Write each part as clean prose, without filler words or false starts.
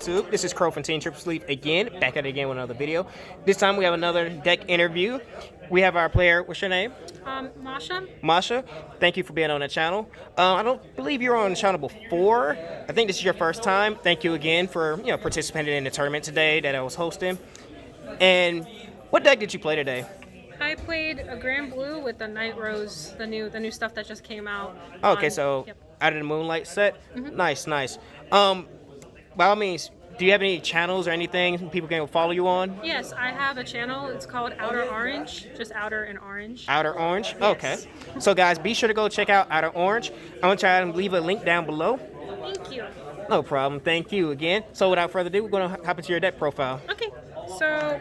YouTube? This is Crow from Team Triple Sleeve again, back at it again with another video. This time we have another deck interview. We have our player, what's your name? Masha. Masha, thank you for being on the channel. I don't believe you were on the channel before. I think this is your first time. Thank you again for participating in the tournament today that I was hosting. And what deck did you play today? I played a Granblue with the Nightrose, the new stuff that just came out. Okay, so out of the Moonlight set? Nice, nice. By all means, do you have any channels or anything people can follow you on? Yes, I have a channel. It's called Outer Orange, just Outer and Orange. Outer Orange? Yes. Okay. So guys, be sure to go check out Outer Orange. I'm going to try and leave a link down below. Thank you. No problem. Thank you again. So without further ado, we're going to hop into your deck profile. Okay, so...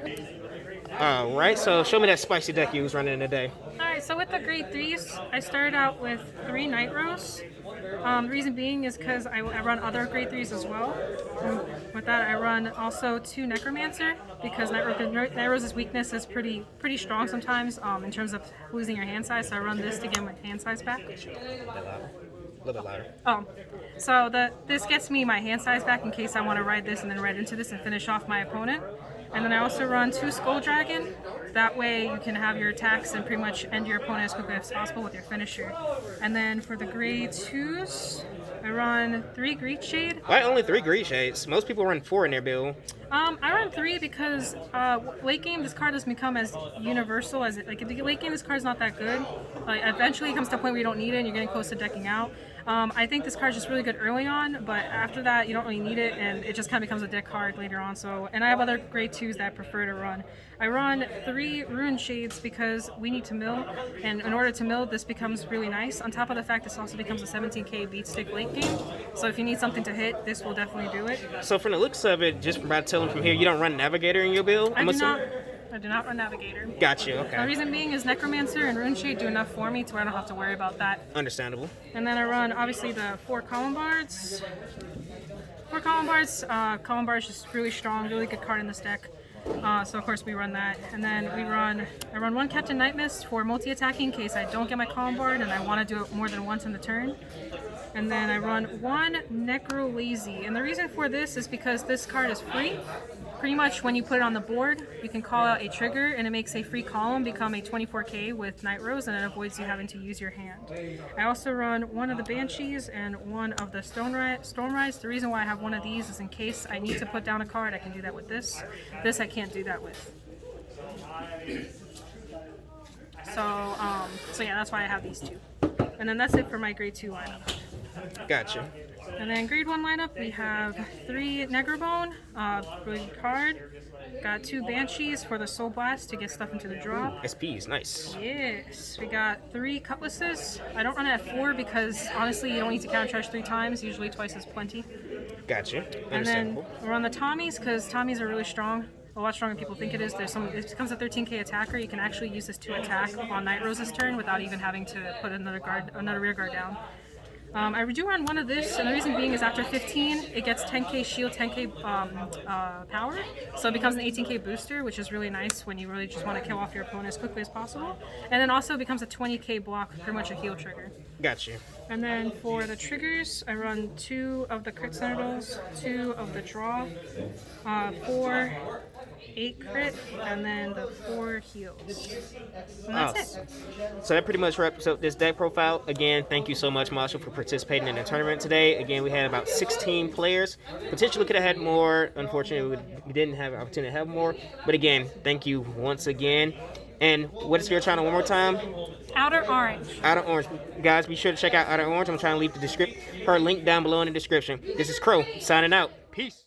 Alright, so show me that spicy deck you was running today. Alright, so with the grade 3s, I started out with 3 Nightrose. The reason being is because I run other grade 3s as well. With that, I run also 2 Necromancer, because Nightrose's weakness is pretty strong sometimes in terms of losing your hand size, so I run this to get my hand size back. A little bit louder. Oh, so this gets me my hand size back in case I want to ride this and then ride into this and finish off my opponent. And then I also run 2 Skull Dragon. That way you can have your attacks and pretty much end your opponent as quickly as possible with your finisher. And then for the grade 2s, I run 3 Greed Shade. Why only 3 Greed Shades? Most people run 4 in their build. I run 3 because late game this card doesn't become as universal as it. Like if the late game this card's not that good. Eventually it comes to a point where you don't need it and you're getting close to decking out. I think this card's just really good early on, but after that you don't really need it, and it just kind of becomes a deck card later on. So, and I have other grade 2s that I prefer to run. I run 3 Ruin Shades because we need to mill, and in order to mill, this becomes really nice. On top of the fact, this also becomes a 17k beat stick late game. So if you need something to hit, this will definitely do it. So from the looks of it, just about telling from here, you don't run Navigator in your build? I do not run Navigator. Got you, okay. The reason being is Necromancer and Rune Shade do enough for me to where I don't have to worry about that. Understandable. And then I run, obviously, the 4 Column Bards. 4 Column Bards. Column Bards is really strong, really good card in this deck. So of course we run that. And then I run 1 Captain Nightmist for multi-attacking in case I don't get my Column Bard and I want to do it more than once in the turn. And then I run 1 Necro Lazy. And the reason for this is because this card is free. Pretty much when you put it on the board, you can call out a trigger and it makes a free column become a 24k with Nightrose, and it avoids you having to use your hand. I also run 1 of the Banshees and 1 of the Stormrise. The reason why I have 1 of these is in case I need to put down a card, I can do that with this. This I can't do that with. So yeah, that's why I have these 2. And then that's it for my grade 2 lineup. Gotcha. And then grade 1 lineup, we have 3 Negrabone, really good card. Got 2 Banshees for the Soul Blast to get stuff into the drop. SPs, nice. Yes. We got 3 Cutlasses. I don't run it at 4 because honestly you don't need to counter charge 3 times, usually twice is plenty. Gotcha. And then we're on the Tommies because Tommies are really strong. A lot stronger than people think it is. It becomes a 13k attacker. You can actually use this to attack on Nightrose's turn without even having to put another rear guard down. I do run 1 of this, and the reason being is after 15, it gets 10k shield, 10k power, so it becomes an 18k booster, which is really nice when you really just want to kill off your opponent as quickly as possible. And then also becomes a 20k block, pretty much a heal trigger. Gotcha. And then for the triggers, I run 2 of the Crit Sentinels, 2 of the Draw, 4, 8 crit, and then the 4 heals. And that's it. So that pretty much wraps up this deck profile. Again, thank you so much, Marshall, for participating in the tournament today. Again, we had about 16 players. Potentially could have had more. Unfortunately, we didn't have an opportunity to have more. But again, thank you once again. And what is your channel one more time? Outer Orange. Outer Orange. Guys, be sure to check out Outer Orange. I'm trying to leave her link down below in the description. This is Crow, signing out. Peace.